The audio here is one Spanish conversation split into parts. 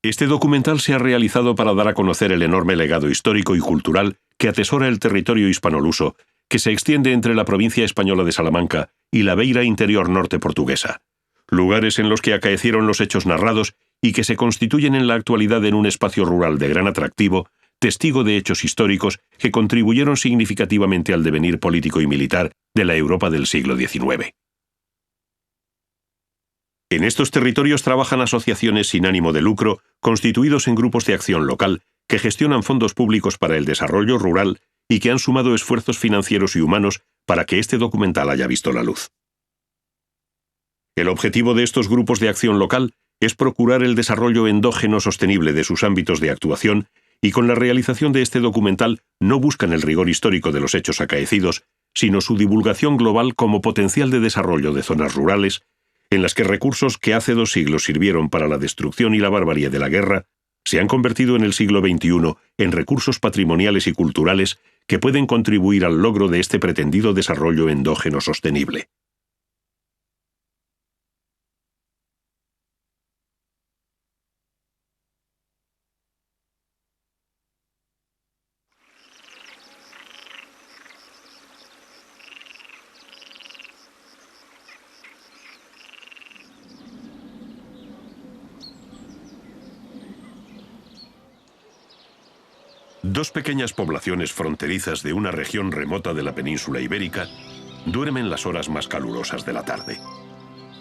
Este documental se ha realizado para dar a conocer el enorme legado histórico y cultural que atesora el territorio hispanoluso, que se extiende entre la provincia española de Salamanca y la Beira interior norte portuguesa, lugares en los que acaecieron los hechos narrados y que se constituyen en la actualidad en un espacio rural de gran atractivo, testigo de hechos históricos que contribuyeron significativamente al devenir político y militar de la Europa del siglo XIX. En estos territorios trabajan asociaciones sin ánimo de lucro, constituidos en grupos de acción local, que gestionan fondos públicos para el desarrollo rural y que han sumado esfuerzos financieros y humanos para que este documental haya visto la luz. El objetivo de estos grupos de acción local es procurar el desarrollo endógeno sostenible de sus ámbitos de actuación y con la realización de este documental no buscan el rigor histórico de los hechos acaecidos, sino su divulgación global como potencial de desarrollo de zonas rurales, en las que recursos que hace 2 siglos sirvieron para la destrucción y la barbarie de la guerra, se han convertido en el siglo XXI en recursos patrimoniales y culturales que pueden contribuir al logro de este pretendido desarrollo endógeno sostenible. Dos pequeñas poblaciones fronterizas de una región remota de la península ibérica duermen las horas más calurosas de la tarde.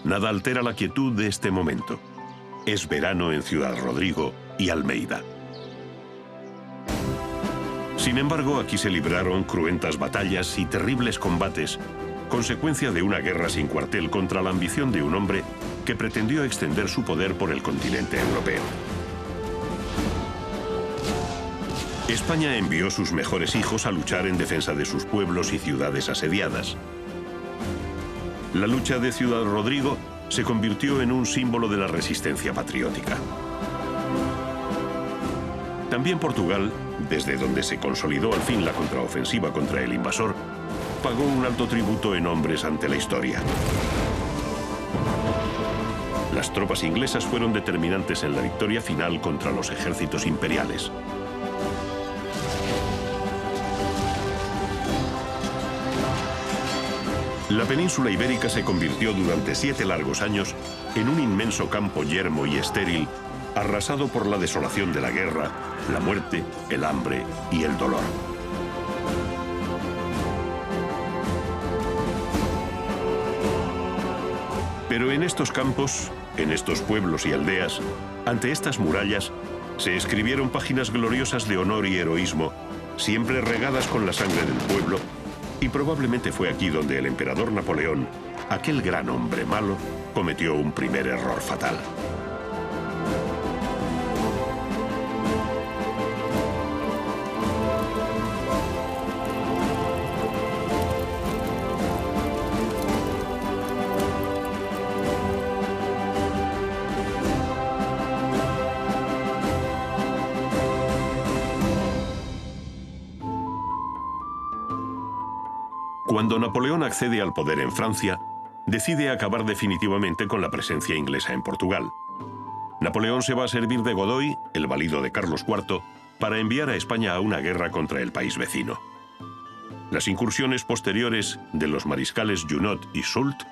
Nada altera la quietud de este momento. Es verano en Ciudad Rodrigo y Almeida. Sin embargo, aquí se libraron cruentas batallas y terribles combates, consecuencia de una guerra sin cuartel contra la ambición de un hombre que pretendió extender su poder por el continente europeo. España envió sus mejores hijos a luchar en defensa de sus pueblos y ciudades asediadas. La lucha de Ciudad Rodrigo se convirtió en un símbolo de la resistencia patriótica. También Portugal, desde donde se consolidó al fin la contraofensiva contra el invasor, pagó un alto tributo en hombres ante la historia. Las tropas inglesas fueron determinantes en la victoria final contra los ejércitos imperiales. La península ibérica se convirtió durante 7 largos años en un inmenso campo yermo y estéril, arrasado por la desolación de la guerra, la muerte, el hambre y el dolor. Pero en estos campos, en estos pueblos y aldeas, ante estas murallas, se escribieron páginas gloriosas de honor y heroísmo, siempre regadas con la sangre del pueblo, y probablemente fue aquí donde el emperador Napoleón, aquel gran hombre malo, cometió un primer error fatal. Cuando Napoleón accede al poder en Francia, decide acabar definitivamente con la presencia inglesa en Portugal. Napoleón se va a servir de Godoy, el valido de Carlos IV, para enviar a España a una guerra contra el país vecino. Las incursiones posteriores de los mariscales Junot y Soult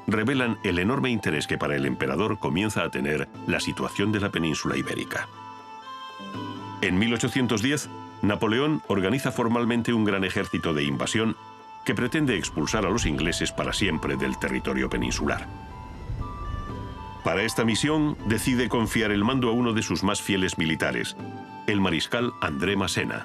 revelan el enorme interés que para el emperador comienza a tener la situación de la península ibérica. En 1810, Napoleón organiza formalmente un gran ejército de invasión que pretende expulsar a los ingleses para siempre del territorio peninsular. Para esta misión, decide confiar el mando a uno de sus más fieles militares, el mariscal André Massena.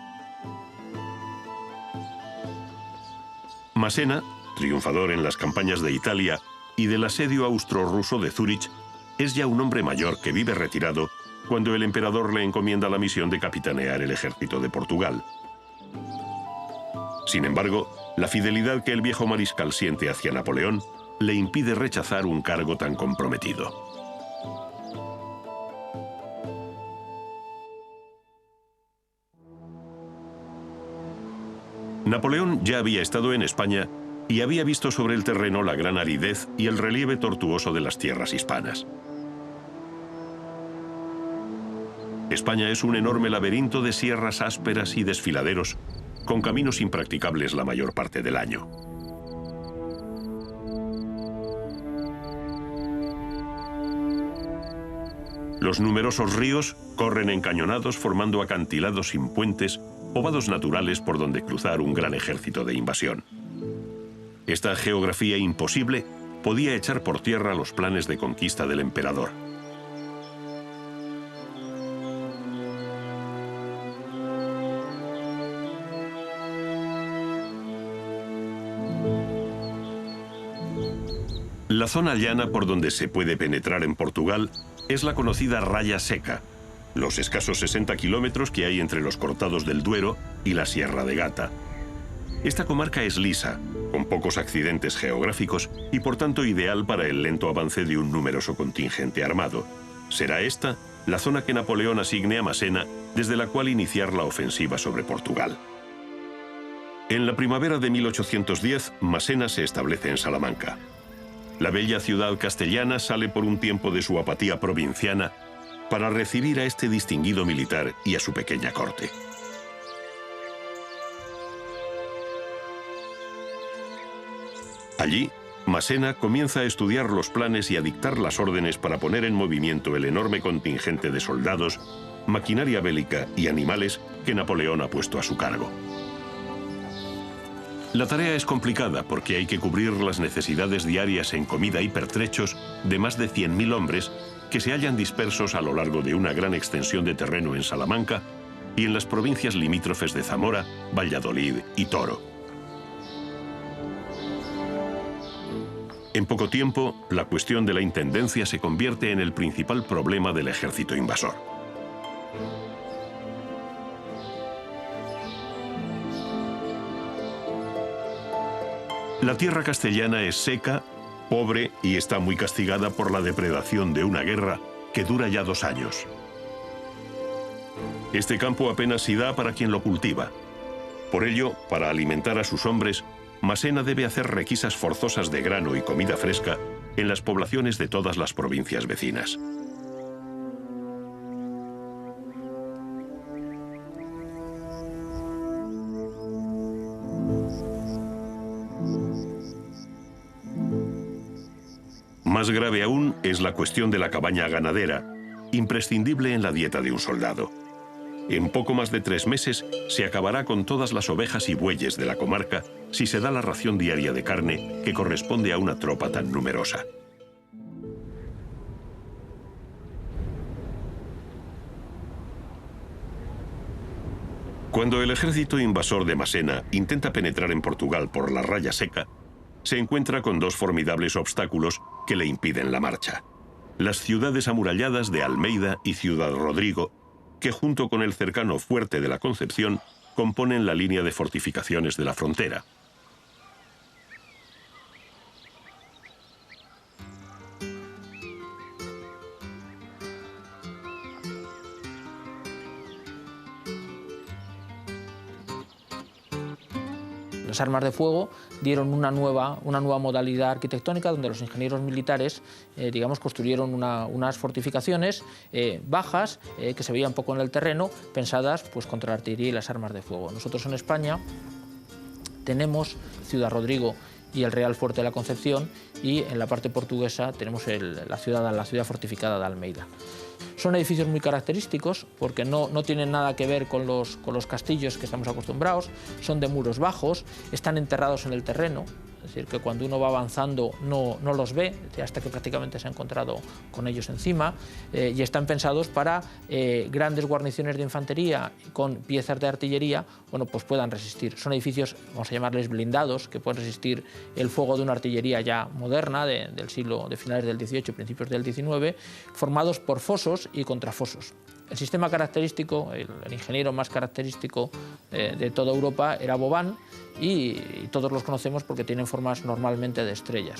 Massena, triunfador en las campañas de Italia y del asedio austro-ruso de Zúrich, es ya un hombre mayor que vive retirado cuando el emperador le encomienda la misión de capitanear el ejército de Portugal. Sin embargo, la fidelidad que el viejo mariscal siente hacia Napoleón le impide rechazar un cargo tan comprometido. Napoleón ya había estado en España y había visto sobre el terreno la gran aridez y el relieve tortuoso de las tierras hispanas. España es un enorme laberinto de sierras ásperas y desfiladeros, con caminos impracticables la mayor parte del año. Los numerosos ríos corren encañonados formando acantilados sin puentes o vados naturales por donde cruzar un gran ejército de invasión. Esta geografía imposible podía echar por tierra los planes de conquista del emperador. La zona llana por donde se puede penetrar en Portugal es la conocida Raya Seca, los escasos 60 kilómetros que hay entre los Cortados del Duero y la Sierra de Gata. Esta comarca es lisa, con pocos accidentes geográficos y por tanto ideal para el lento avance de un numeroso contingente armado. Será esta la zona que Napoleón asigne a Massena, desde la cual iniciar la ofensiva sobre Portugal. En la primavera de 1810, Massena se establece en Salamanca. La bella ciudad castellana sale por un tiempo de su apatía provinciana para recibir a este distinguido militar y a su pequeña corte. Allí, Massena comienza a estudiar los planes y a dictar las órdenes para poner en movimiento el enorme contingente de soldados, maquinaria bélica y animales que Napoleón ha puesto a su cargo. La tarea es complicada porque hay que cubrir las necesidades diarias en comida y pertrechos de más de 100.000 hombres que se hallan dispersos a lo largo de una gran extensión de terreno en Salamanca y en las provincias limítrofes de Zamora, Valladolid y Toro. En poco tiempo, la cuestión de la intendencia se convierte en el principal problema del ejército invasor. La tierra castellana es seca, pobre y está muy castigada por la depredación de una guerra que dura ya 2 años. Este campo apenas si da para quien lo cultiva. Por ello, para alimentar a sus hombres, Massena debe hacer requisas forzosas de grano y comida fresca en las poblaciones de todas las provincias vecinas. Más grave aún es la cuestión de la cabaña ganadera, imprescindible en la dieta de un soldado. En poco más de 3 meses se acabará con todas las ovejas y bueyes de la comarca si se da la ración diaria de carne que corresponde a una tropa tan numerosa. Cuando el ejército invasor de Massena intenta penetrar en Portugal por la Raya Seca, se encuentra con 2 formidables obstáculos que le impiden la marcha: las ciudades amuralladas de Almeida y Ciudad Rodrigo, que junto con el cercano Fuerte de la Concepción componen la línea de fortificaciones de la frontera. Las armas de fuego dieron una nueva modalidad arquitectónica donde los ingenieros militares construyeron unas fortificaciones bajas que se veían poco en el terreno, pensadas pues, contra la artillería y las armas de fuego. Nosotros en España tenemos Ciudad Rodrigo y el Real Fuerte de la Concepción, y en la parte portuguesa tenemos la ciudad fortificada de Almeida. Son edificios muy característicos porque no tienen nada que ver con los castillos que estamos acostumbrados, son de muros bajos, están enterrados en el terreno, es decir, que cuando uno va avanzando no los ve hasta que prácticamente se ha encontrado con ellos encima, y están pensados para grandes guarniciones de infantería con piezas de artillería, bueno, pues puedan resistir. Son edificios, vamos a llamarles blindados, que pueden resistir el fuego de una artillería ya moderna de finales del XVIII, principios del XIX, formados por fosos y contrafosos. El sistema característico, el ingeniero más característico de toda Europa era Vauban, y todos los conocemos porque tienen formas normalmente de estrellas.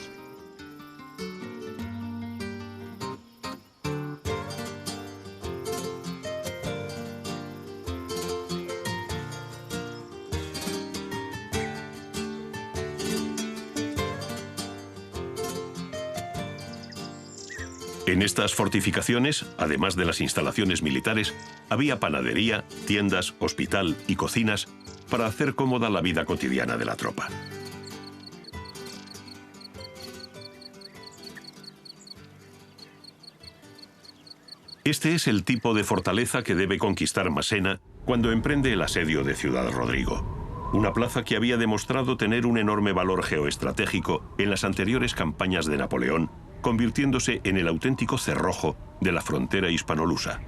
En estas fortificaciones, además de las instalaciones militares, había panadería, tiendas, hospital y cocinas para hacer cómoda la vida cotidiana de la tropa. Este es el tipo de fortaleza que debe conquistar Massena cuando emprende el asedio de Ciudad Rodrigo, una plaza que había demostrado tener un enorme valor geoestratégico en las anteriores campañas de Napoleón, convirtiéndose en el auténtico cerrojo de la frontera hispanolusa.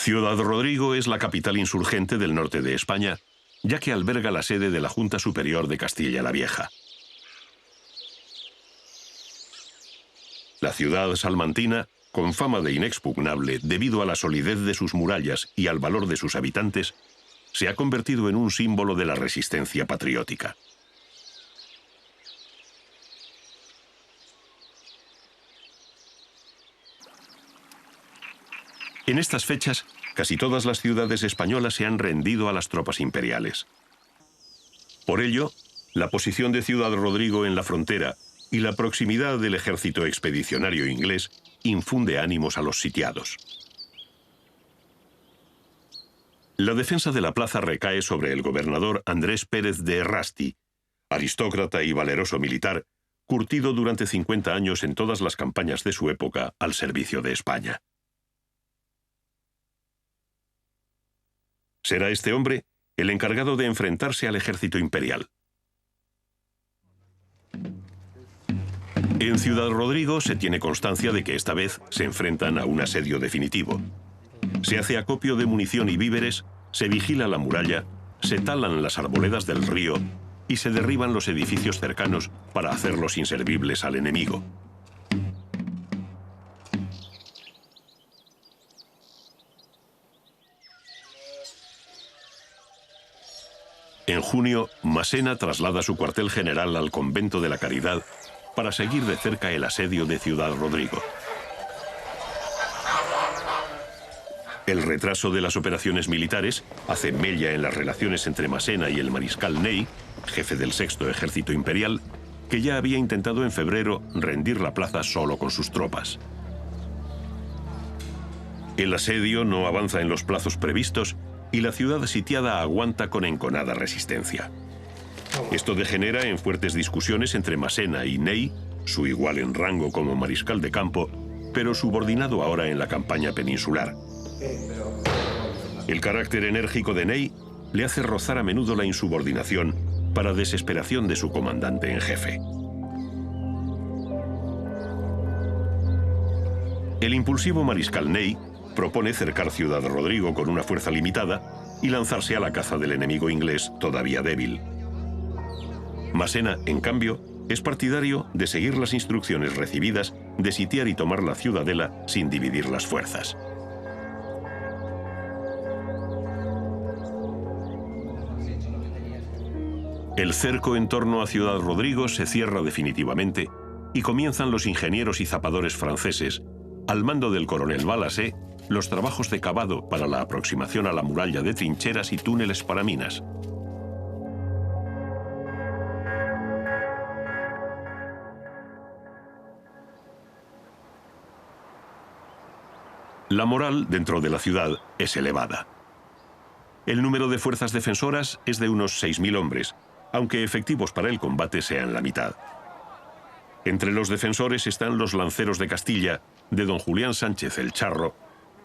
Ciudad Rodrigo es la capital insurgente del norte de España, ya que alberga la sede de la Junta Superior de Castilla la Vieja. La ciudad salmantina, con fama de inexpugnable debido a la solidez de sus murallas y al valor de sus habitantes, se ha convertido en un símbolo de la resistencia patriótica. En estas fechas, casi todas las ciudades españolas se han rendido a las tropas imperiales. Por ello, la posición de Ciudad Rodrigo en la frontera y la proximidad del ejército expedicionario inglés infunde ánimos a los sitiados. La defensa de la plaza recae sobre el gobernador Andrés Pérez de Errasti, aristócrata y valeroso militar, curtido durante 50 años en todas las campañas de su época al servicio de España. Será este hombre el encargado de enfrentarse al ejército imperial. En Ciudad Rodrigo se tiene constancia de que esta vez se enfrentan a un asedio definitivo. Se hace acopio de munición y víveres, se vigila la muralla, se talan las arboledas del río y se derriban los edificios cercanos para hacerlos inservibles al enemigo. En junio, Massena traslada su cuartel general al convento de la Caridad para seguir de cerca el asedio de Ciudad Rodrigo. El retraso de las operaciones militares hace mella en las relaciones entre Massena y el mariscal Ney, jefe del Sexto Ejército Imperial, que ya había intentado en febrero rendir la plaza solo con sus tropas. El asedio no avanza en los plazos previstos y la ciudad sitiada aguanta con enconada resistencia. Esto degenera en fuertes discusiones entre Massena y Ney, su igual en rango como mariscal de campo, pero subordinado ahora en la campaña peninsular. El carácter enérgico de Ney le hace rozar a menudo la insubordinación para desesperación de su comandante en jefe. El impulsivo mariscal Ney propone cercar Ciudad Rodrigo con una fuerza limitada y lanzarse a la caza del enemigo inglés todavía débil. Massena, en cambio, es partidario de seguir las instrucciones recibidas de sitiar y tomar la ciudadela sin dividir las fuerzas. El cerco en torno a Ciudad Rodrigo se cierra definitivamente y comienzan los ingenieros y zapadores franceses, al mando del coronel Balasé, los trabajos de cavado para la aproximación a la muralla de trincheras y túneles para minas. La moral dentro de la ciudad es elevada. El número de fuerzas defensoras es de unos 6.000 hombres, aunque efectivos para el combate sean la mitad. Entre los defensores están los lanceros de Castilla, de don Julián Sánchez el Charro,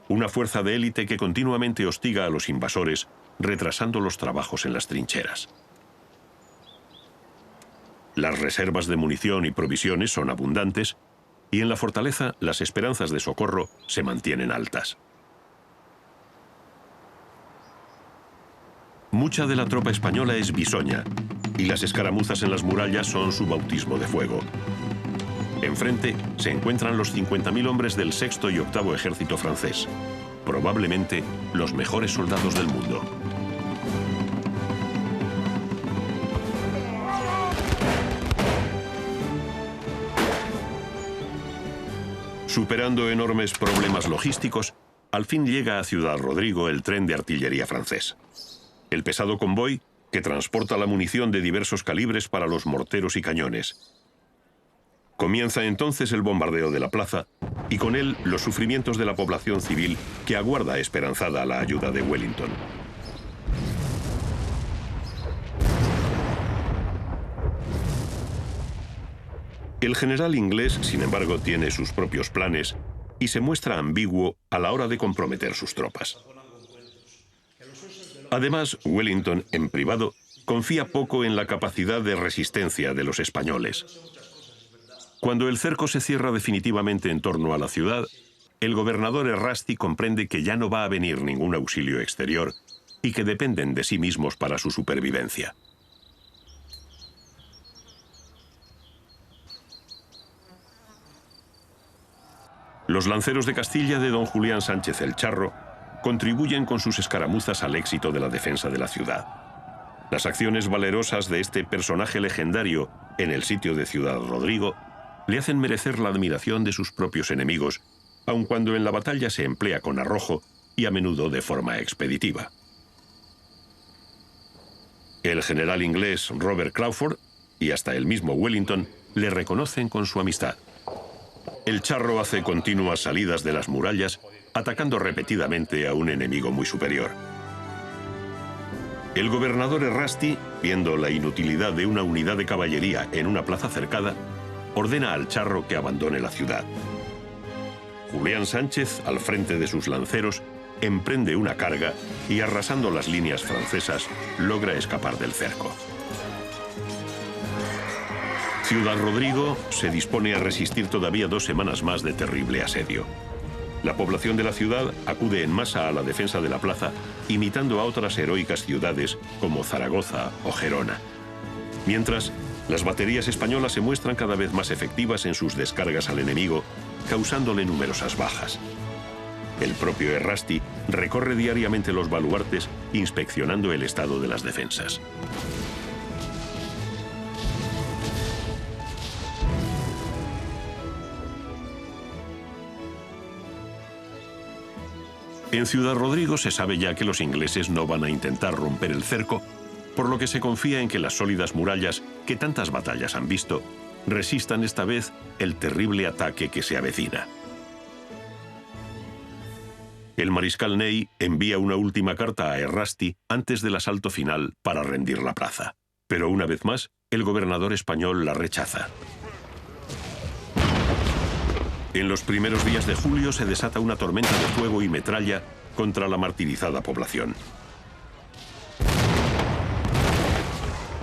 una fuerza de élite que continuamente hostiga a los invasores, retrasando los trabajos en las trincheras. Las reservas de munición y provisiones son abundantes, y en la fortaleza las esperanzas de socorro se mantienen altas. Mucha de la tropa española es bisoña, y las escaramuzas en las murallas son su bautismo de fuego. Enfrente se encuentran los 50.000 hombres del sexto y octavo ejército francés, probablemente los mejores soldados del mundo. Superando enormes problemas logísticos, al fin llega a Ciudad Rodrigo el tren de artillería francés. El pesado convoy que transporta la munición de diversos calibres para los morteros y cañones. Comienza entonces el bombardeo de la plaza y con él los sufrimientos de la población civil que aguarda esperanzada la ayuda de Wellington. El general inglés, sin embargo, tiene sus propios planes y se muestra ambiguo a la hora de comprometer sus tropas. Además, Wellington, en privado, confía poco en la capacidad de resistencia de los españoles. Cuando el cerco se cierra definitivamente en torno a la ciudad, el gobernador Errasti comprende que ya no va a venir ningún auxilio exterior y que dependen de sí mismos para su supervivencia. Los lanceros de Castilla de don Julián Sánchez el Charro contribuyen con sus escaramuzas al éxito de la defensa de la ciudad. Las acciones valerosas de este personaje legendario en el sitio de Ciudad Rodrigo le hacen merecer la admiración de sus propios enemigos, aun cuando en la batalla se emplea con arrojo y a menudo de forma expeditiva. El general inglés Robert Craufurd y hasta el mismo Wellington le reconocen con su amistad. El Charro hace continuas salidas de las murallas, atacando repetidamente a un enemigo muy superior. El gobernador Errasti, viendo la inutilidad de una unidad de caballería en una plaza cercada, ordena al Charro que abandone la ciudad. Julián Sánchez, al frente de sus lanceros, emprende una carga y, arrasando las líneas francesas, logra escapar del cerco. Ciudad Rodrigo se dispone a resistir todavía 2 semanas más de terrible asedio. La población de la ciudad acude en masa a la defensa de la plaza, imitando a otras heroicas ciudades como Zaragoza o Gerona. Mientras, las baterías españolas se muestran cada vez más efectivas en sus descargas al enemigo, causándole numerosas bajas. El propio Errasti recorre diariamente los baluartes, inspeccionando el estado de las defensas. En Ciudad Rodrigo se sabe ya que los ingleses no van a intentar romper el cerco, por lo que se confía en que las sólidas murallas, que tantas batallas han visto, resistan esta vez el terrible ataque que se avecina. El mariscal Ney envía una última carta a Errasti antes del asalto final para rendir la plaza. Pero una vez más, el gobernador español la rechaza. En los primeros días de julio se desata una tormenta de fuego y metralla contra la martirizada población.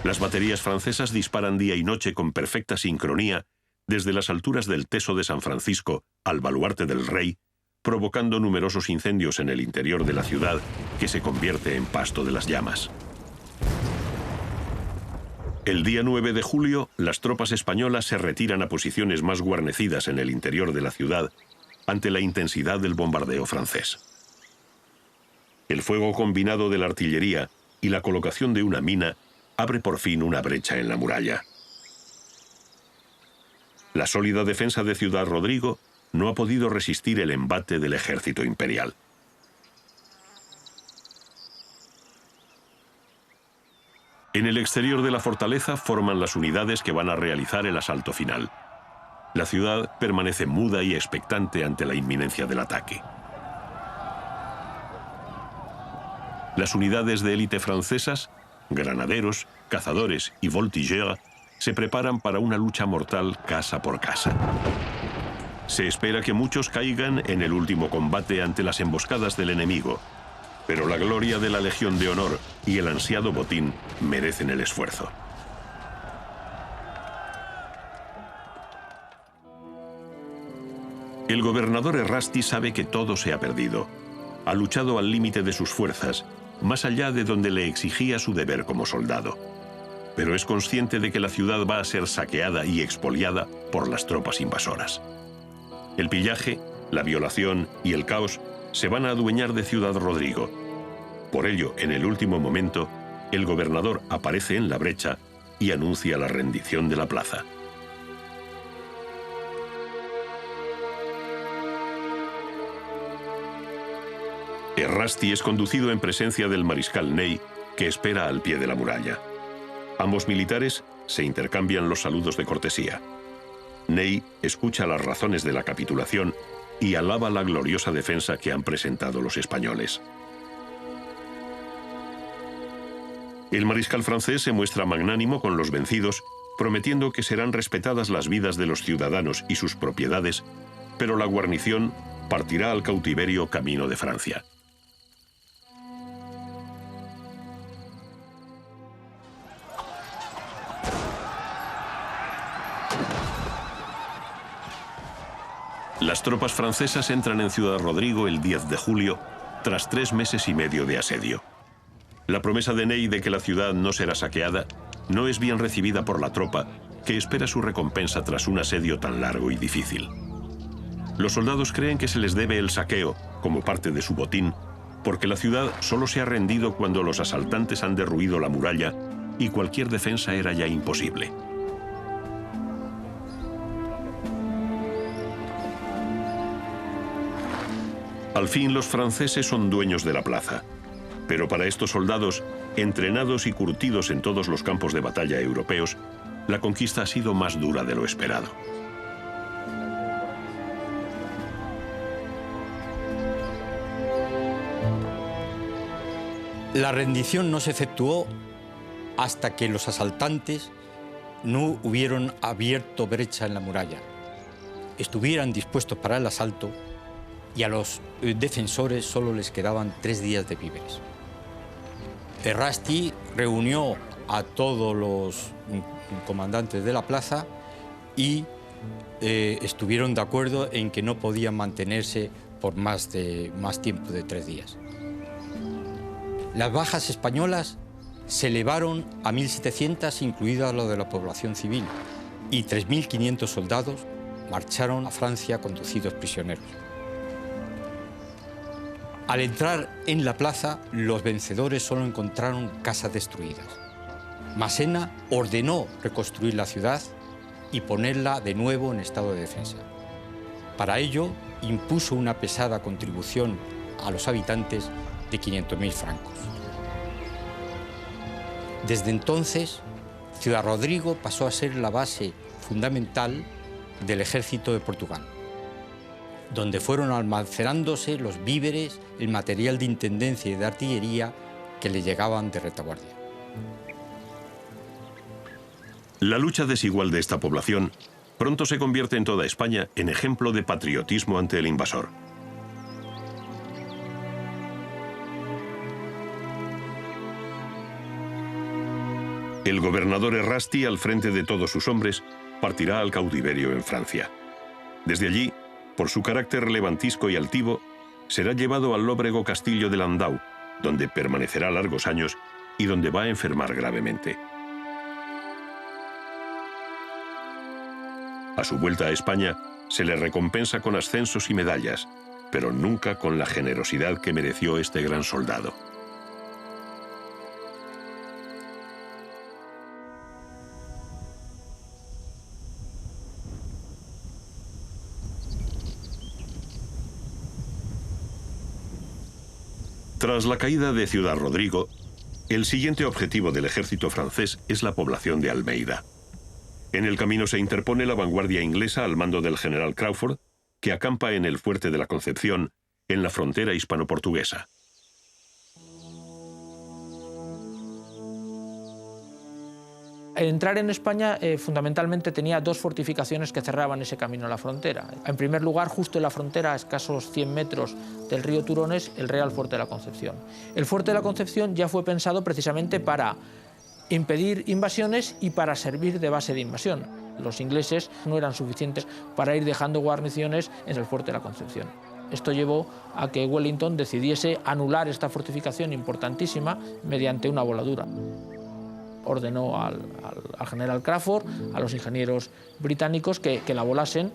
Las baterías francesas disparan día y noche con perfecta sincronía desde las alturas del Teso de San Francisco al Baluarte del Rey, provocando numerosos incendios en el interior de la ciudad que se convierte en pasto de las llamas. El día 9 de julio, las tropas españolas se retiran a posiciones más guarnecidas en el interior de la ciudad ante la intensidad del bombardeo francés. El fuego combinado de la artillería y la colocación de una mina abre por fin una brecha en la muralla. La sólida defensa de Ciudad Rodrigo no ha podido resistir el embate del ejército imperial. En el exterior de la fortaleza forman las unidades que van a realizar el asalto final. La ciudad permanece muda y expectante ante la inminencia del ataque. Las unidades de élite francesas, granaderos, cazadores y voltigeurs, se preparan para una lucha mortal casa por casa. Se espera que muchos caigan en el último combate ante las emboscadas del enemigo, pero la gloria de la Legión de Honor y el ansiado botín merecen el esfuerzo. El gobernador Errasti sabe que todo se ha perdido. Ha luchado al límite de sus fuerzas, más allá de donde le exigía su deber como soldado. Pero es consciente de que la ciudad va a ser saqueada y expoliada por las tropas invasoras. El pillaje, la violación y el caos se van a adueñar de Ciudad Rodrigo. Por ello, en el último momento, el gobernador aparece en la brecha y anuncia la rendición de la plaza. Errasti es conducido en presencia del mariscal Ney, que espera al pie de la muralla. Ambos militares se intercambian los saludos de cortesía. Ney escucha las razones de la capitulación y alaba la gloriosa defensa que han presentado los españoles. El mariscal francés se muestra magnánimo con los vencidos, prometiendo que serán respetadas las vidas de los ciudadanos y sus propiedades, pero la guarnición partirá al cautiverio camino de Francia. Las tropas francesas entran en Ciudad Rodrigo el 10 de julio, tras 3 meses y medio de asedio. La promesa de Ney de que la ciudad no será saqueada no es bien recibida por la tropa, que espera su recompensa tras un asedio tan largo y difícil. Los soldados creen que se les debe el saqueo, como parte de su botín, porque la ciudad solo se ha rendido cuando los asaltantes han derruido la muralla y cualquier defensa era ya imposible. Al fin los franceses son dueños de la plaza, pero para estos soldados, entrenados y curtidos en todos los campos de batalla europeos, la conquista ha sido más dura de lo esperado. La rendición no se efectuó hasta que los asaltantes no hubieron abierto brecha en la muralla, estuvieran dispuestos para el asalto y a los defensores solo les quedaban 3 días de víveres. Errasti reunió a todos los comandantes de la plaza y estuvieron de acuerdo en que no podían mantenerse por más tiempo de 3 días. Las bajas españolas se elevaron a 1.700, incluida lo de la población civil, y 3.500 soldados marcharon a Francia conducidos prisioneros. Al entrar en la plaza, los vencedores solo encontraron casas destruidas. Massena ordenó reconstruir la ciudad y ponerla de nuevo en estado de defensa. Para ello, impuso una pesada contribución a los habitantes de 500.000 francos. Desde entonces, Ciudad Rodrigo pasó a ser la base fundamental del ejército de Portugal, donde fueron almacenándose los víveres, el material de intendencia y de artillería que le llegaban de retaguardia. La lucha desigual de esta población pronto se convierte en toda España en ejemplo de patriotismo ante el invasor. El gobernador Errasti, al frente de todos sus hombres, partirá al cautiverio en Francia. Desde allí, por su carácter levantisco y altivo, será llevado al lóbrego castillo de Landau, donde permanecerá largos años y donde va a enfermar gravemente. A su vuelta a España, se le recompensa con ascensos y medallas, pero nunca con la generosidad que mereció este gran soldado. Tras la caída de Ciudad Rodrigo, el siguiente objetivo del ejército francés es la población de Almeida. En el camino se interpone la vanguardia inglesa al mando del general Crawford, que acampa en el fuerte de la Concepción, en la frontera hispano-portuguesa. Entrar en España fundamentalmente tenía 2 fortificaciones que cerraban ese camino a la frontera. En primer lugar, justo en la frontera, a escasos 100 metros del río Turones, el Real Fuerte de la Concepción. El Fuerte de la Concepción ya fue pensado precisamente para impedir invasiones y para servir de base de invasión. Los ingleses no eran suficientes para ir dejando guarniciones en el Fuerte de la Concepción. Esto llevó a que Wellington decidiese anular esta fortificación importantísima mediante una voladura. Ordenó al general Crawford, a los ingenieros británicos que la volasen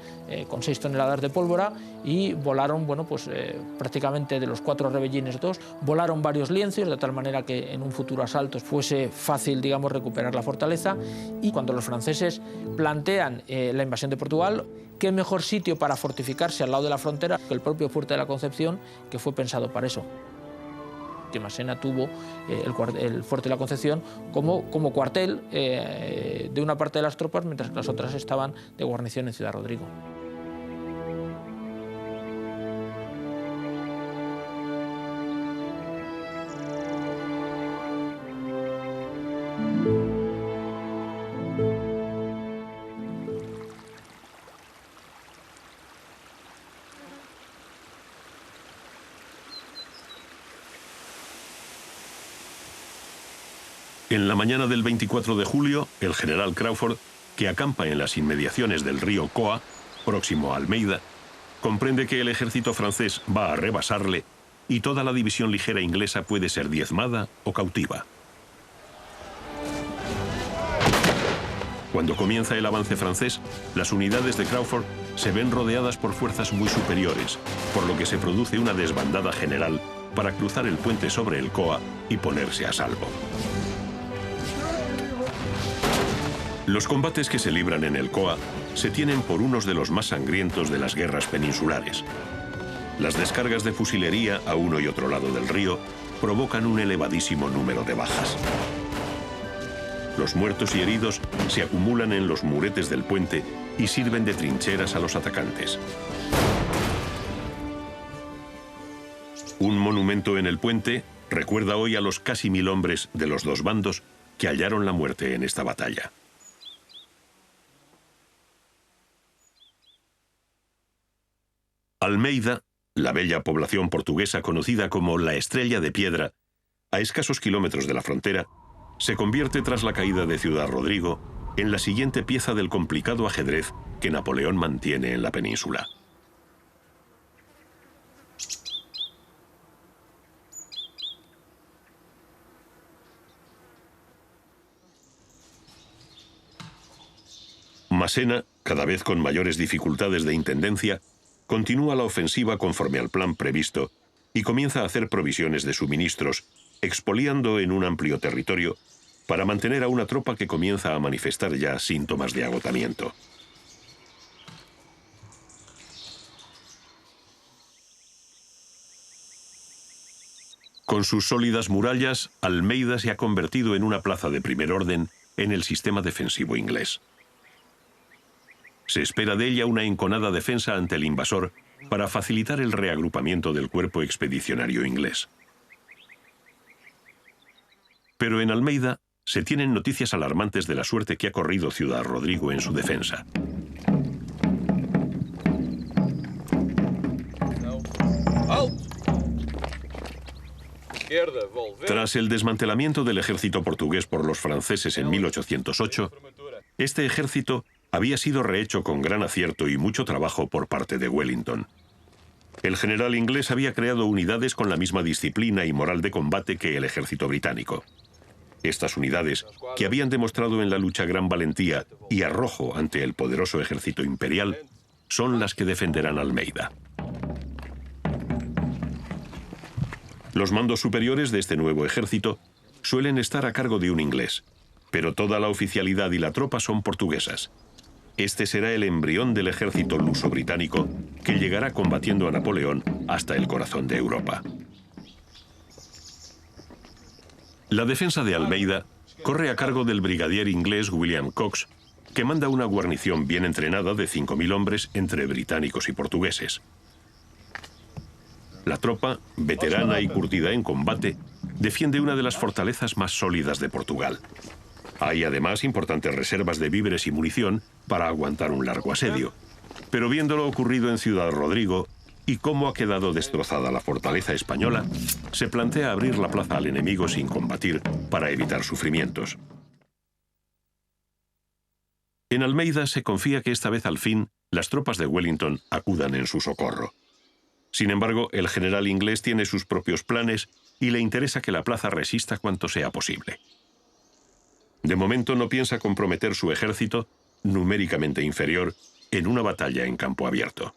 con 6 toneladas de pólvora y volaron, prácticamente de los 4 rebellines 2, volaron varios lienzos de tal manera que en un futuro asalto fuese fácil, recuperar la fortaleza. Y cuando los franceses plantean la invasión de Portugal, qué mejor sitio para fortificarse al lado de la frontera que el propio Fuerte de la Concepción, que fue pensado para eso. que Massena tuvo el fuerte de la Concepción como cuartel de una parte de las tropas, mientras que las otras estaban de guarnición en Ciudad Rodrigo. En la mañana del 24 de julio, el general Crawford, que acampa en las inmediaciones del río Coa, próximo a Almeida, comprende que el ejército francés va a rebasarle y toda la división ligera inglesa puede ser diezmada o cautiva. Cuando comienza el avance francés, las unidades de Crawford se ven rodeadas por fuerzas muy superiores, por lo que se produce una desbandada general para cruzar el puente sobre el Coa y ponerse a salvo. Los combates que se libran en el Coa se tienen por unos de los más sangrientos de las guerras peninsulares. Las descargas de fusilería a uno y otro lado del río provocan un elevadísimo número de bajas. Los muertos y heridos se acumulan en los muretes del puente y sirven de trincheras a los atacantes. Un monumento en el puente recuerda hoy a los casi 1000 hombres de los dos bandos que hallaron la muerte en esta batalla. Almeida, la bella población portuguesa conocida como la Estrella de Piedra, a escasos kilómetros de la frontera, se convierte tras la caída de Ciudad Rodrigo en la siguiente pieza del complicado ajedrez que Napoleón mantiene en la península. Massena, cada vez con mayores dificultades de intendencia, continúa la ofensiva conforme al plan previsto y comienza a hacer provisiones de suministros, expoliando en un amplio territorio para mantener a una tropa que comienza a manifestar ya síntomas de agotamiento. Con sus sólidas murallas, Almeida se ha convertido en una plaza de primer orden en el sistema defensivo inglés. Se espera de ella una enconada defensa ante el invasor para facilitar el reagrupamiento del cuerpo expedicionario inglés. Pero en Almeida se tienen noticias alarmantes de la suerte que ha corrido Ciudad Rodrigo en su defensa. Tras el desmantelamiento del ejército portugués por los franceses en 1808, este ejército había sido rehecho con gran acierto y mucho trabajo por parte de Wellington. El general inglés había creado unidades con la misma disciplina y moral de combate que el ejército británico. Estas unidades, que habían demostrado en la lucha gran valentía y arrojo ante el poderoso ejército imperial, son las que defenderán Almeida. Los mandos superiores de este nuevo ejército suelen estar a cargo de un inglés, pero toda la oficialidad y la tropa son portuguesas. Este será el embrión del ejército luso-británico que llegará combatiendo a Napoleón hasta el corazón de Europa. La defensa de Almeida corre a cargo del brigadier inglés William Cox, que manda una guarnición bien entrenada de 5000 hombres entre británicos y portugueses. La tropa, veterana y curtida en combate, defiende una de las fortalezas más sólidas de Portugal. Hay además importantes reservas de víveres y munición para aguantar un largo asedio. Pero viendo lo ocurrido en Ciudad Rodrigo y cómo ha quedado destrozada la fortaleza española, se plantea abrir la plaza al enemigo sin combatir para evitar sufrimientos. En Almeida se confía que esta vez al fin las tropas de Wellington acudan en su socorro. Sin embargo, el general inglés tiene sus propios planes y le interesa que la plaza resista cuanto sea posible. De momento no piensa comprometer su ejército, numéricamente inferior, en una batalla en campo abierto.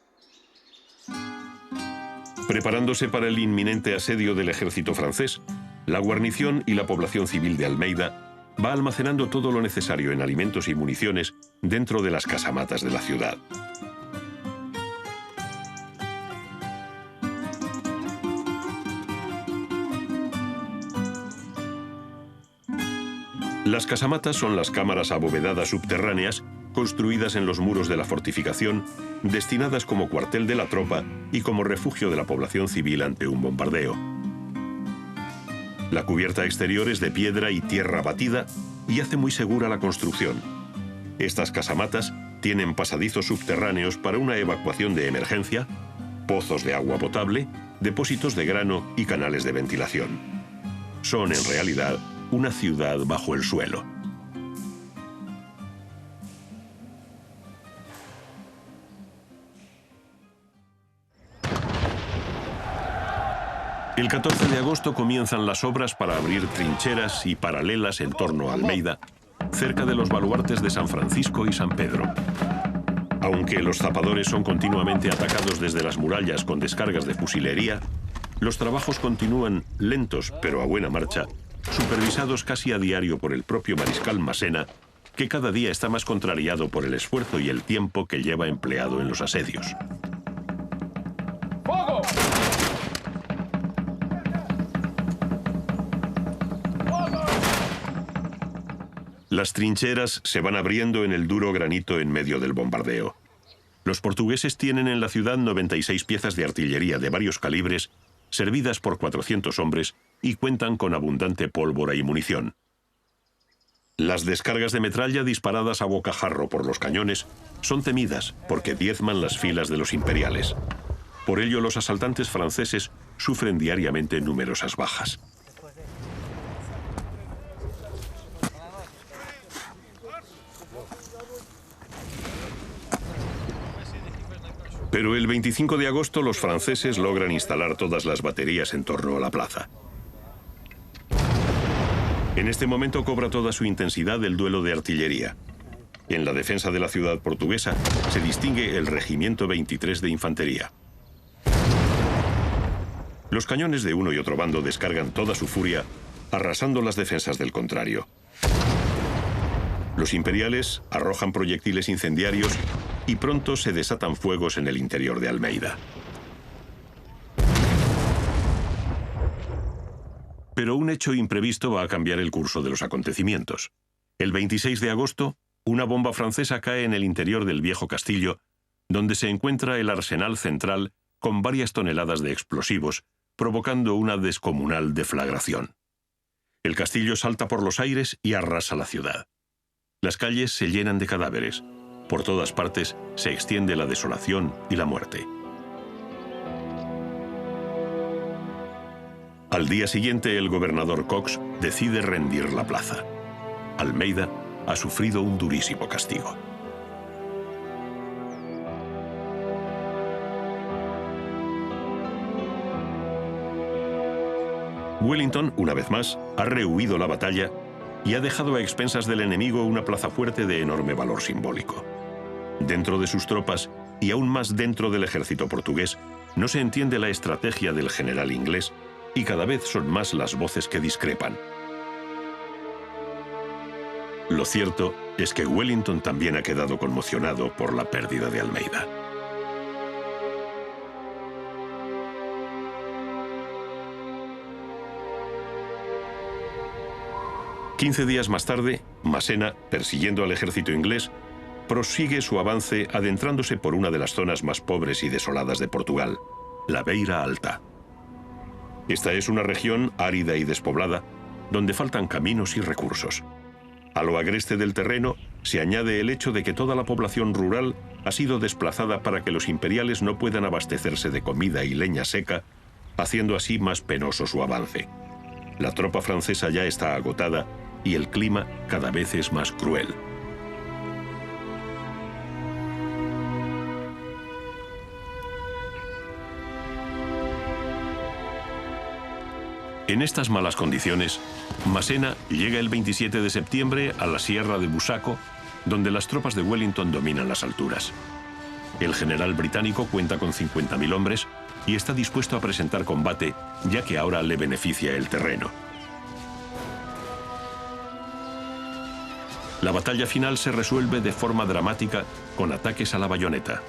Preparándose para el inminente asedio del ejército francés, la guarnición y la población civil de Almeida va almacenando todo lo necesario en alimentos y municiones dentro de las casamatas de la ciudad. Las casamatas son las cámaras abovedadas subterráneas construidas en los muros de la fortificación, destinadas como cuartel de la tropa y como refugio de la población civil ante un bombardeo. La cubierta exterior es de piedra y tierra batida y hace muy segura la construcción. Estas casamatas tienen pasadizos subterráneos para una evacuación de emergencia, pozos de agua potable, depósitos de grano y canales de ventilación. Son, en realidad, una ciudad bajo el suelo. El 14 de agosto comienzan las obras para abrir trincheras y paralelas en torno a Almeida, cerca de los baluartes de San Francisco y San Pedro. Aunque los zapadores son continuamente atacados desde las murallas con descargas de fusilería, los trabajos continúan lentos pero a buena marcha, supervisados casi a diario por el propio mariscal Massena, que cada día está más contrariado por el esfuerzo y el tiempo que lleva empleado en los asedios. ¡Fuego! Las trincheras se van abriendo en el duro granito en medio del bombardeo. Los portugueses tienen en la ciudad 96 piezas de artillería de varios calibres, servidas por 400 hombres, y cuentan con abundante pólvora y munición. Las descargas de metralla disparadas a bocajarro por los cañones son temidas porque diezman las filas de los imperiales. Por ello, los asaltantes franceses sufren diariamente numerosas bajas. Pero el 25 de agosto los franceses logran instalar todas las baterías en torno a la plaza. En este momento cobra toda su intensidad el duelo de artillería. En la defensa de la ciudad portuguesa se distingue el Regimiento 23 de Infantería. Los cañones de uno y otro bando descargan toda su furia, arrasando las defensas del contrario. Los imperiales arrojan proyectiles incendiarios y pronto se desatan fuegos en el interior de Almeida. Pero un hecho imprevisto va a cambiar el curso de los acontecimientos. El 26 de agosto, una bomba francesa cae en el interior del viejo castillo, donde se encuentra el arsenal central con varias toneladas de explosivos, provocando una descomunal deflagración. El castillo salta por los aires y arrasa la ciudad. Las calles se llenan de cadáveres. Por todas partes se extiende la desolación y la muerte. Al día siguiente, el gobernador Cox decide rendir la plaza. Almeida ha sufrido un durísimo castigo. Wellington, una vez más, ha rehuido la batalla y ha dejado a expensas del enemigo una plaza fuerte de enorme valor simbólico. Dentro de sus tropas, y aún más dentro del ejército portugués, no se entiende la estrategia del general inglés y cada vez son más las voces que discrepan. Lo cierto es que Wellington también ha quedado conmocionado por la pérdida de Almeida. Quince días más tarde, Massena, persiguiendo al ejército inglés, prosigue su avance adentrándose por una de las zonas más pobres y desoladas de Portugal, la Beira Alta. Esta es una región árida y despoblada, donde faltan caminos y recursos. A lo agreste del terreno se añade el hecho de que toda la población rural ha sido desplazada para que los imperiales no puedan abastecerse de comida y leña seca, haciendo así más penoso su avance. La tropa francesa ya está agotada y el clima cada vez es más cruel. En estas malas condiciones, Massena llega el 27 de septiembre a la sierra de Busaco, donde las tropas de Wellington dominan las alturas. El general británico cuenta con 50.000 hombres y está dispuesto a presentar combate, ya que ahora le beneficia el terreno. La batalla final se resuelve de forma dramática con ataques a la bayoneta.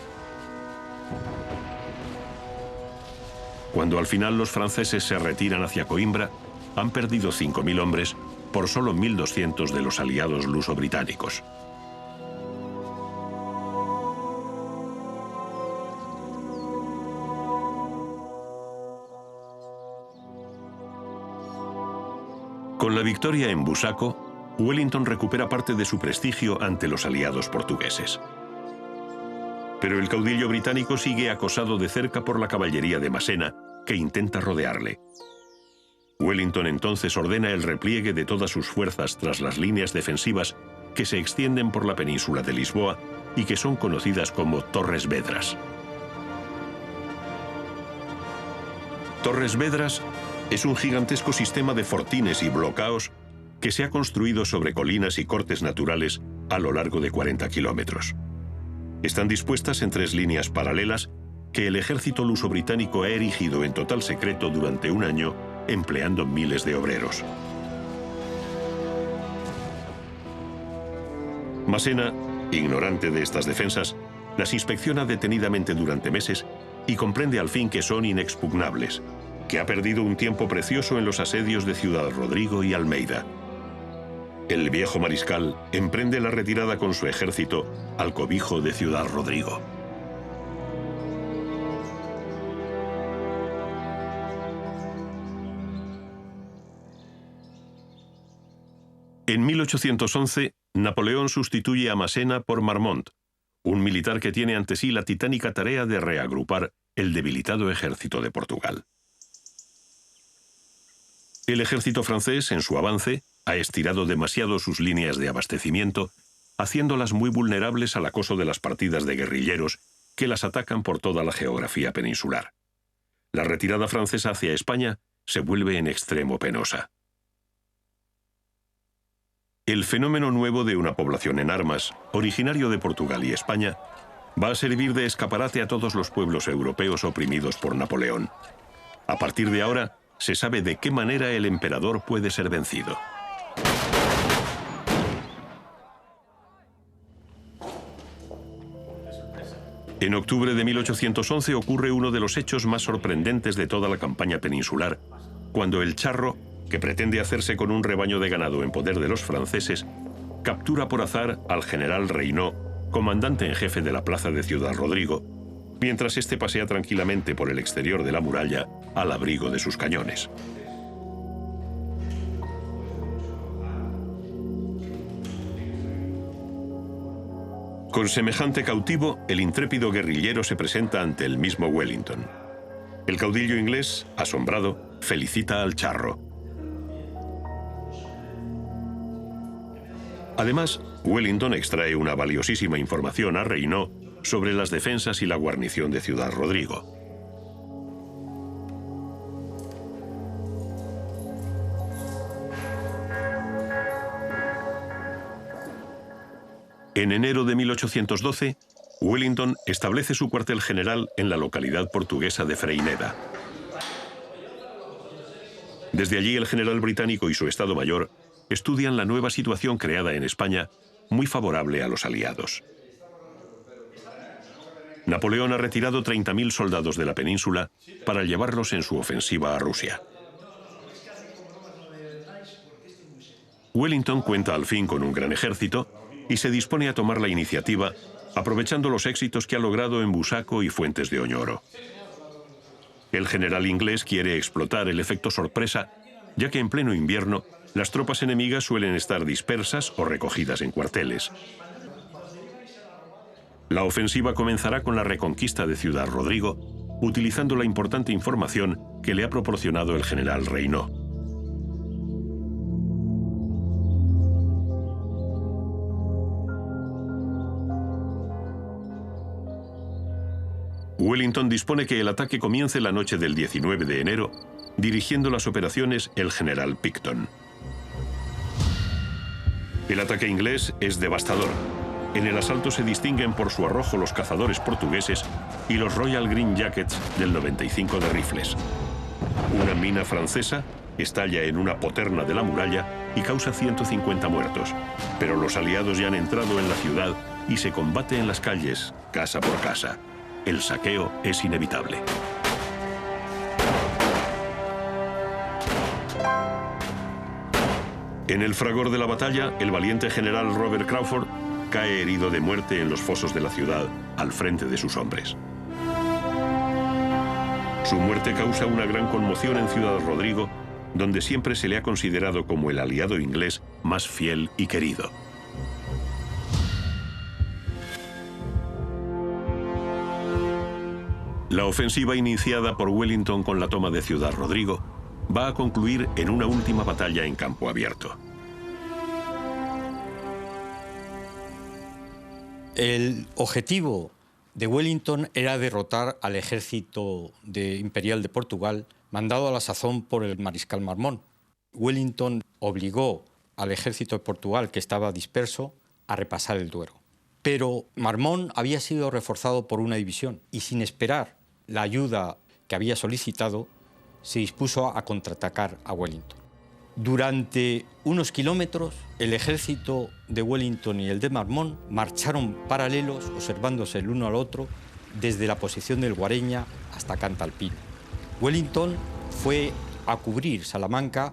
Cuando al final los franceses se retiran hacia Coimbra, han perdido 5.000 hombres por solo 1.200 de los aliados luso-británicos. Con la victoria en Busaco, Wellington recupera parte de su prestigio ante los aliados portugueses. Pero el caudillo británico sigue acosado de cerca por la caballería de Massena, que intenta rodearle. Wellington entonces ordena el repliegue de todas sus fuerzas tras las líneas defensivas que se extienden por la península de Lisboa y que son conocidas como Torres Vedras. Torres Vedras es un gigantesco sistema de fortines y blocaos que se ha construido sobre colinas y cortes naturales a lo largo de 40 kilómetros. Están dispuestas en 3 líneas paralelas que el ejército luso-británico ha erigido en total secreto durante un año, empleando miles de obreros. Massena, ignorante de estas defensas, las inspecciona detenidamente durante meses y comprende al fin que son inexpugnables, que ha perdido un tiempo precioso en los asedios de Ciudad Rodrigo y Almeida. El viejo mariscal emprende la retirada con su ejército al cobijo de Ciudad Rodrigo. En 1811, Napoleón sustituye a Massena por Marmont, un militar que tiene ante sí la titánica tarea de reagrupar el debilitado ejército de Portugal. El ejército francés, en su avance, ha estirado demasiado sus líneas de abastecimiento, haciéndolas muy vulnerables al acoso de las partidas de guerrilleros que las atacan por toda la geografía peninsular. La retirada francesa hacia España se vuelve en extremo penosa. El fenómeno nuevo de una población en armas, originario de Portugal y España, va a servir de escaparate a todos los pueblos europeos oprimidos por Napoleón. A partir de ahora, se sabe de qué manera el emperador puede ser vencido. En octubre de 1811 ocurre uno de los hechos más sorprendentes de toda la campaña peninsular, cuando el charro, que pretende hacerse con un rebaño de ganado en poder de los franceses, captura por azar al general Reynaud, comandante en jefe de la plaza de Ciudad Rodrigo, mientras éste pasea tranquilamente por el exterior de la muralla al abrigo de sus cañones. Con semejante cautivo, el intrépido guerrillero se presenta ante el mismo Wellington. El caudillo inglés, asombrado, felicita al charro. Además, Wellington extrae una valiosísima información a Reynaud sobre las defensas y la guarnición de Ciudad Rodrigo. En enero de 1812, Wellington establece su cuartel general en la localidad portuguesa de Freineda. Desde allí, el general británico y su Estado Mayor estudian la nueva situación creada en España, muy favorable a los aliados. Napoleón ha retirado 30.000 soldados de la península para llevarlos en su ofensiva a Rusia. Wellington cuenta al fin con un gran ejército y se dispone a tomar la iniciativa, aprovechando los éxitos que ha logrado en Busaco y Fuentes de Oñoro. El general inglés quiere explotar el efecto sorpresa, ya que en pleno invierno las tropas enemigas suelen estar dispersas o recogidas en cuarteles. La ofensiva comenzará con la reconquista de Ciudad Rodrigo, utilizando la importante información que le ha proporcionado el general Reynaud. Wellington dispone que el ataque comience la noche del 19 de enero, dirigiendo las operaciones el general Picton. El ataque inglés es devastador. En el asalto se distinguen por su arrojo los cazadores portugueses y los Royal Green Jackets del 95 de rifles. Una mina francesa estalla en una poterna de la muralla y causa 150 muertos, pero los aliados ya han entrado en la ciudad y se combate en las calles, casa por casa. El saqueo es inevitable. En el fragor de la batalla, el valiente general Robert Crawford cae herido de muerte en los fosos de la ciudad, al frente de sus hombres. Su muerte causa una gran conmoción en Ciudad Rodrigo, donde siempre se le ha considerado como el aliado inglés más fiel y querido. La ofensiva iniciada por Wellington con la toma de Ciudad Rodrigo va a concluir en una última batalla en campo abierto. El objetivo de Wellington era derrotar al ejército imperial de Portugal, mandado a la sazón por el mariscal Marmont. Wellington obligó al ejército de Portugal, que estaba disperso, a repasar el Duero. Pero Marmont había sido reforzado por una división y, sin esperar la ayuda que había solicitado, se dispuso a contraatacar a Wellington. Durante unos kilómetros, el ejército de Wellington y el de Marmont marcharon paralelos, observándose el uno al otro, desde la posición del Guareña hasta Cantalpino. Wellington fue a cubrir Salamanca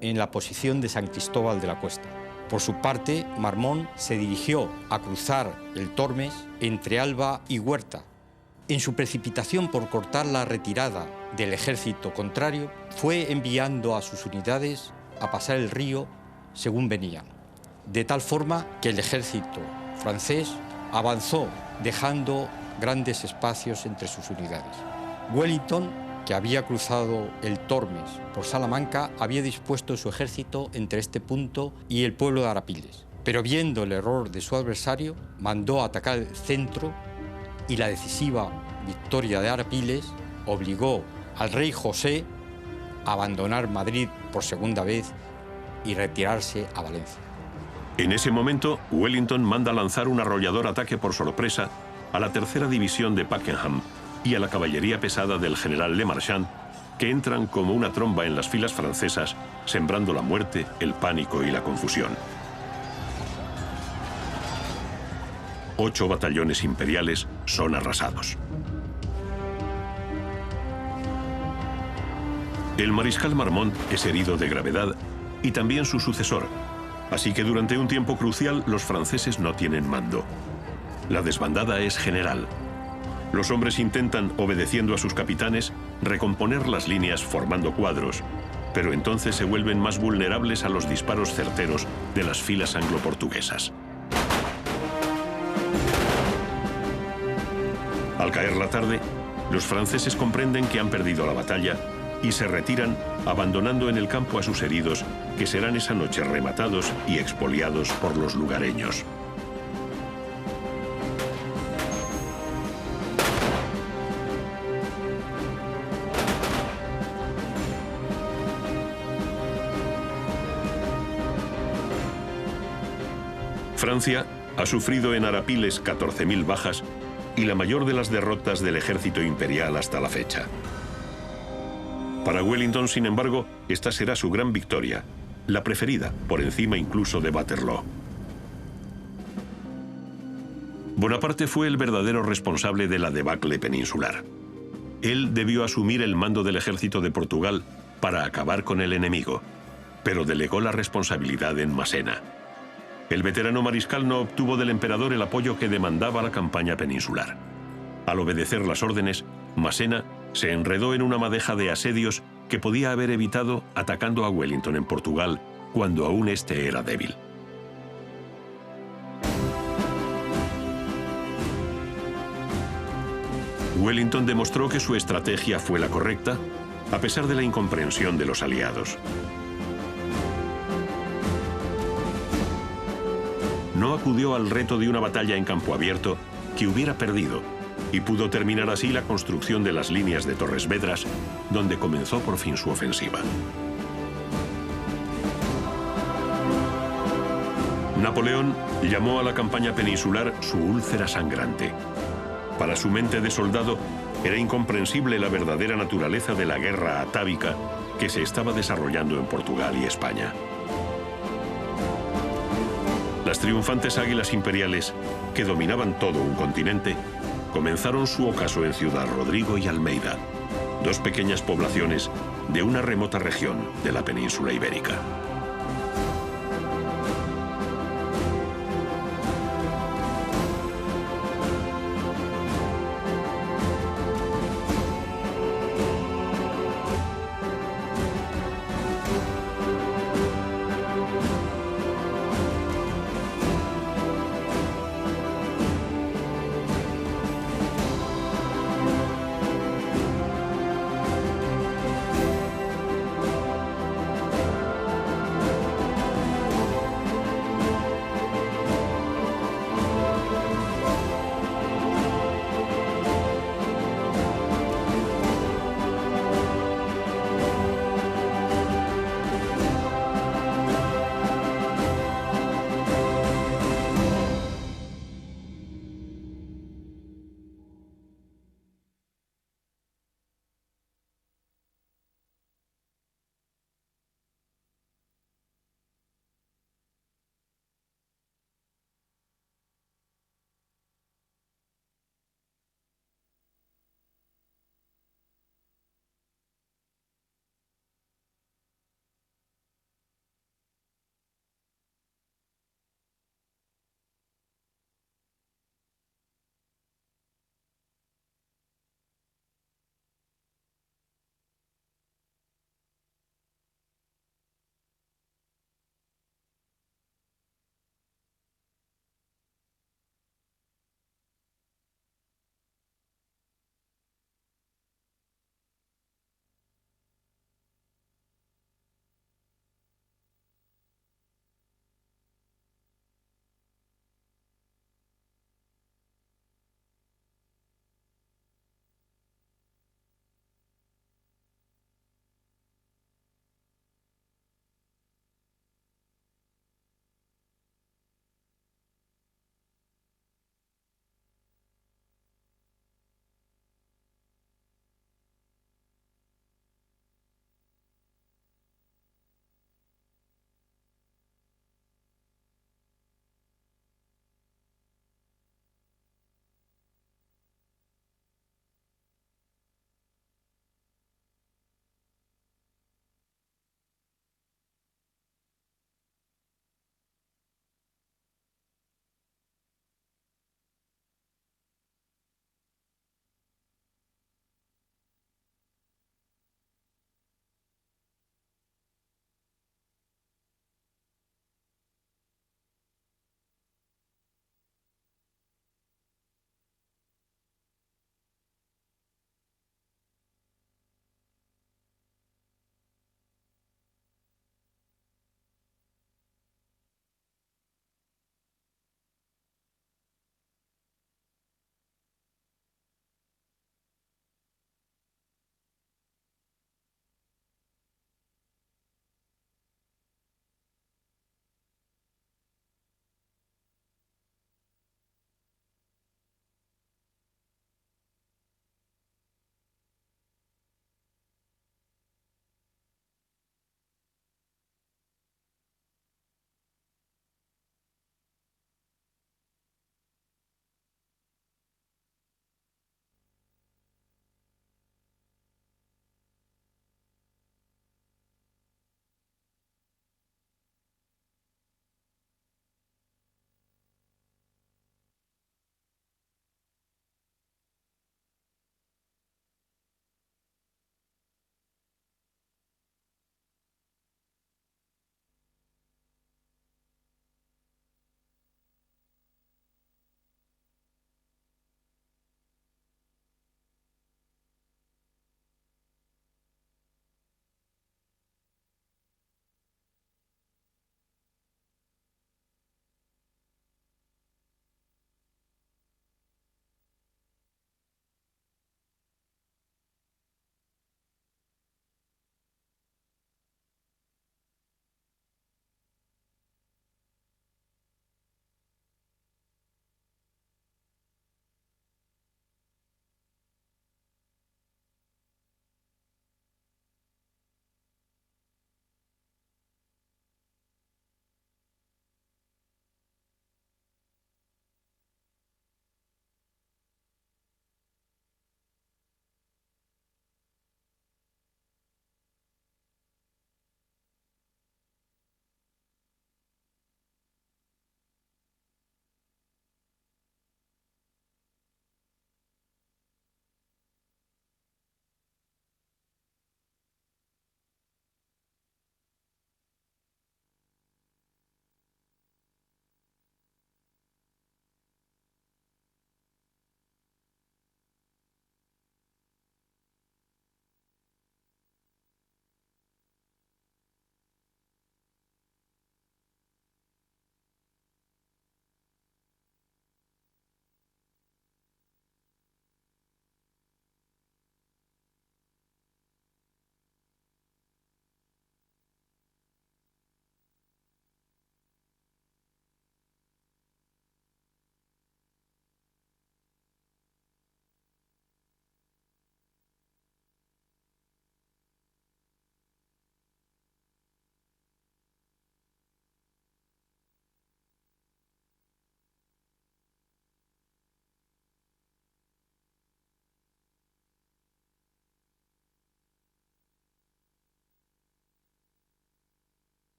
en la posición de San Cristóbal de la Cuesta. Por su parte, Marmont se dirigió a cruzar el Tormes entre Alba y Huerta. En su precipitación por cortar la retirada del ejército contrario, fue enviando a sus unidades a pasar el río según venían, de tal forma que el ejército francés avanzó dejando grandes espacios entre sus unidades. Wellington, que había cruzado el Tormes por Salamanca, había dispuesto su ejército entre este punto y el pueblo de Arapiles, pero viendo el error de su adversario, mandó atacar el centro, y la decisiva victoria de Arapiles obligó al rey José a abandonar Madrid por segunda vez y retirarse a Valencia. En ese momento, Wellington manda lanzar un arrollador ataque por sorpresa a la tercera división de Pakenham y a la caballería pesada del general Le Marchand, que entran como una tromba en las filas francesas, sembrando la muerte, el pánico y la confusión. 8 batallones imperiales son arrasados. El mariscal Marmont es herido de gravedad y también su sucesor, así que durante un tiempo crucial los franceses no tienen mando. La desbandada es general. Los hombres intentan, obedeciendo a sus capitanes, recomponer las líneas formando cuadros, pero entonces se vuelven más vulnerables a los disparos certeros de las filas anglo-portuguesas. Al caer la tarde, los franceses comprenden que han perdido la batalla y se retiran, abandonando en el campo a sus heridos, que serán esa noche rematados y expoliados por los lugareños. Francia ha sufrido en Arapiles 14.000 bajas y la mayor de las derrotas del ejército imperial hasta la fecha. Para Wellington, sin embargo, esta será su gran victoria, la preferida, por encima incluso de Waterloo. Bonaparte fue el verdadero responsable de la debacle peninsular. Él debió asumir el mando del ejército de Portugal para acabar con el enemigo, pero delegó la responsabilidad en Massena. El veterano mariscal no obtuvo del emperador el apoyo que demandaba la campaña peninsular. Al obedecer las órdenes, Massena se enredó en una madeja de asedios que podía haber evitado atacando a Wellington en Portugal cuando aún este era débil. Wellington demostró que su estrategia fue la correcta, a pesar de la incomprensión de los aliados. No acudió al reto de una batalla en campo abierto que hubiera perdido y pudo terminar así la construcción de las líneas de Torres Vedras, donde comenzó por fin su ofensiva. Napoleón llamó a la campaña peninsular su úlcera sangrante. Para su mente de soldado era incomprensible la verdadera naturaleza de la guerra atávica que se estaba desarrollando en Portugal y España. Las triunfantes águilas imperiales, que dominaban todo un continente, comenzaron su ocaso en Ciudad Rodrigo y Almeida, dos pequeñas poblaciones de una remota región de la península ibérica.